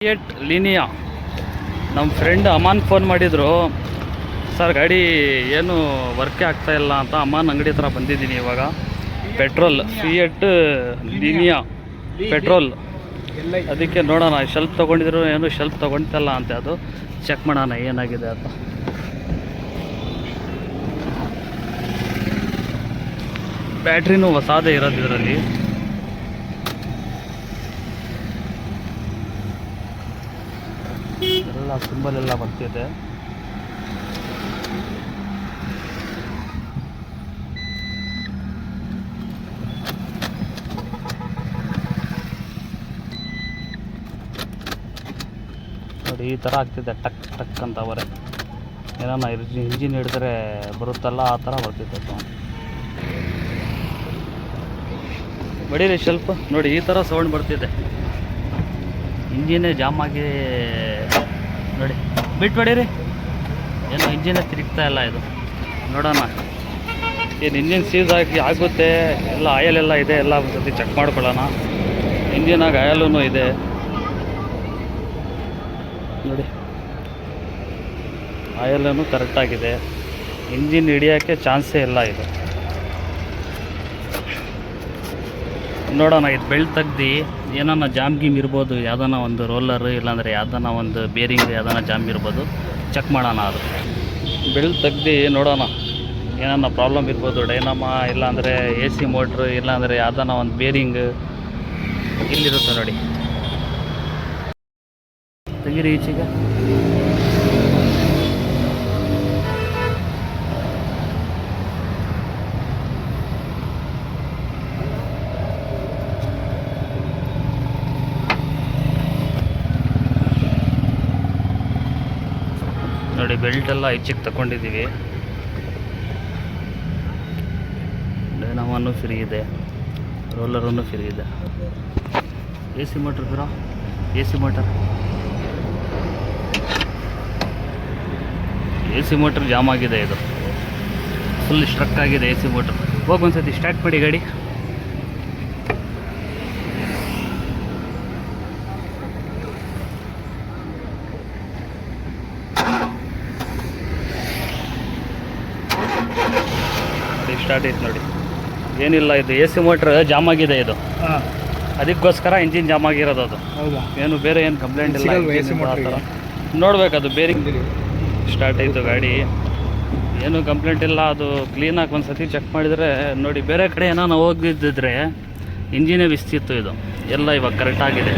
Fiat ಲಿನಿಯಾ. ನಮ್ಮ friend Aman phone ಮಾಡಿದರು, sir ಗಾಡಿ ಏನು ವರ್ಕೇ ಆಗ್ತಾಯಿಲ್ಲ ಅಂತ. ಅಮಾನ್ ಅಂಗಡಿ ಹತ್ರ ಬಂದಿದ್ದೀನಿ ಇವಾಗ. ಪೆಟ್ರೋಲ್ ಫಿಯಟ್ ಲಿನಿಯಾ ಪೆಟ್ರೋಲ್, ಅದಕ್ಕೆ ನೋಡೋಣ. ಶೆಲ್ಫ್ ತೊಗೊಂಡಿದ್ರು ಏನು ಶೆಲ್ಫ್ ತೊಗೊಳ್ತಲ್ಲ ಅಂತ, ಅದು ಚೆಕ್ ಮಾಡೋಣ ಏನಾಗಿದೆ ಅಂತ. ಬ್ಯಾಟ್ರಿನೂ ಹೊಸಾದೇ ಇರೋದು ಇದರಲ್ಲಿ. ಎಲ್ಲ ಸಿಂಬಲ್ ಎಲ್ಲ ಬರ್ತಿದೆ. ನೋಡಿ ಈ ಥರ ಆಗ್ತಿದೆ, ಟಕ್ ಟಕ್ ಅಂತ ಅವರೇ ಏನಾನ ಇಂಜಿನ್ ಹಿಡಿದ್ರೆ ಬರುತ್ತಲ್ಲ ಆ ಥರ ಬರ್ತಿದೆ. ಬಡೀರಿ ಶೆಲ್ಫ್ ನೋಡಿ, ಈ ಥರ ಸೌಂಡ್ ಬರ್ತಿದೆ. ಇಂಜಿನೇ ಜಾಮ್ ಆಗಿ ನೋಡಿ, ಬಿಟ್ಟು ಬಡೀರಿ. ಏನು ಇಂಜಿನೇ ತಿರುಗ್ತಾ ಇಲ್ಲ ಇದು. ನೋಡೋಣ ಏನು ಇಂಜಿನ್ ಸೀಸ್ ಆಗುತ್ತೆ. ಎಲ್ಲ ಆಯಲ್ ಎಲ್ಲ ಇದೆ, ಎಲ್ಲ ಒಂದು ಸತಿ ಚೆಕ್ ಮಾಡ್ಕೊಳ್ಳೋಣ. ಇಂಜಿನಾಗ ಆಯಲೂ ಇದೆ ನೋಡಿ, ಆಯಲ್ಲೂ ಕರೆಕ್ಟಾಗಿದೆ. ಇಂಜಿನ್ ಹಿಡಿಯೋಕ್ಕೆ ಚಾನ್ಸೇ ಇಲ್ಲ ಇದು. ನೋಡೋಣ, ಇದು ಬೆಲ್ಟ್ ತೆಗ್ದು ಏನಾನ ಜಾಮ್ ಗೀಮ್ ಇರ್ಬೋದು, ಯಾವ್ದಾನ ಒಂದು ರೋಲರ್ ಇಲ್ಲಾಂದರೆ ಯಾವ್ದಾನ ಒಂದು ಬೇರಿಂಗ್ ಯಾವ್ದಾನ ಜಾಮ್ ಇರ್ಬೋದು, ಚೆಕ್ ಮಾಡೋಣ. ಅದು ಬೆಲ್ಟ್ ತೆಗ್ದು ನೋಡೋಣ, ಏನಾನ ಪ್ರಾಬ್ಲಮ್ ಇರ್ಬೋದು. ಡೈನಾಮ ಇಲ್ಲಾಂದರೆ AC ಮೋಟ್ರು ಇಲ್ಲಾಂದರೆ ಯಾವ್ದಾನ ಒಂದು ಬೇರಿಂಗ್ ಇಲ್ಲಿರುತ್ತೆ ನೋಡಿ. ತೆಗೀರಿ ಈಚೆಗೆ. ನೋಡಿ ಬೆಲ್ಟ್ ಎಲ್ಲ ಈಚೆಗೆ ತಗೊಂಡಿದ್ದೀವಿ. ಡೈನಾಮನ್ನು ಫ್ರೀ ಇದೆ, ರೋಲರನ್ನು ಫ್ರೀ ಇದೆ. AC ಮೋಟ್ರ್ ಬಿರೋ, AC ಮೋಟ್ರ್ ಜಾಮ್ ಆಗಿದೆ. ಇದು ಫುಲ್ ಸ್ಟ್ರಕ್ ಆಗಿದೆ AC ಮೋಟ್ರ್. ಹೋಗಿ ಒಂದ್ಸತಿ ಸ್ಟಾರ್ಟ್ ಮಾಡಿ ಗಾಡಿ. ಸ್ಟಾರ್ಟ್ ಐತೆ ನೋಡಿ, ಏನಿಲ್ಲ. ಇದು AC ಮೋಟ್ರ್ ಜಾಮ್ ಆಗಿದೆ ಇದು, ಅದಕ್ಕೋಸ್ಕರ ಇಂಜಿನ್ ಜಾಮ್ ಆಗಿರೋದು. ಅದು ಏನು ಬೇರೆ ಏನು ಕಂಪ್ಲೇಂಟ್ ಇಲ್ಲ. ಆ ಥರ ನೋಡ್ಬೇಕದು. ಬೇರಿಂಗ್ ಸ್ಟಾರ್ಟ್ ಆಯಿತು ಗಾಡಿ, ಏನು ಕಂಪ್ಲೇಂಟ್ ಇಲ್ಲ. ಅದು ಕ್ಲೀನಾಗಿ ಒಂದು ಸತಿ ಚೆಕ್ ಮಾಡಿದರೆ ನೋಡಿ, ಬೇರೆ ಕಡೆ ಏನೋ ಹೋಗಿದ್ದಿದ್ರೆ ಇಂಜಿನೇ ಬಿಸ್ತಿತ್ತು. ಇದು ಎಲ್ಲ ಇವಾಗ ಕರೆಕ್ಟಾಗಿದೆ.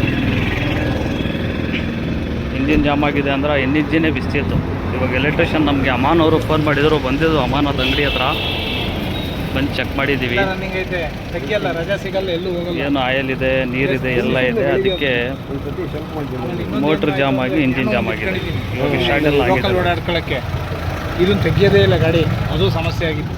ಇಂಜಿನ್ ಜಾಮ್ ಆಗಿದೆ ಅಂದ್ರೆ ಇಂಜಿನೇ ಬಿಸ್ತಿತ್ತು. ಇವಾಗ ಎಲೆಕ್ಟ್ರಿಷಿಯನ್ ನಮಗೆ ಅಮಾನ್ ಅವರು ಫೋನ್ ಮಾಡಿದರು, ಬಂದಿದ್ದು ಅಮಾನ್ ಅವ್ರ ಅಂಗಡಿ ಹತ್ರ ಬಂದು ಚೆಕ್ ಮಾಡಿದ್ದೀವಿ. ಏನು ಆಯಲ್ ಇದೆ, ನೀರಿದೆ, ಎಲ್ಲ ಇದೆ. ಅದಕ್ಕೆ ಮೋಟ್ರ್ ಜಾಮ್ ಆಗಿ ಇಂಜಿನ್ ಜಾಮ್ ಆಗಿದೆ. ಇವಾಗ ಸ್ಟಾರ್ಟ್ ಎಲ್ಲ ಆಗಿದೆ. ಓಡಾಡ್ಕೊಳ್ಳೋಕ್ಕೆ ಇದನ್ನು ತೆಗಿಯೋದೇ ಇಲ್ಲ ಗಾಡಿ, ಅದು ಸಮಸ್ಯೆ ಆಗಿತ್ತು.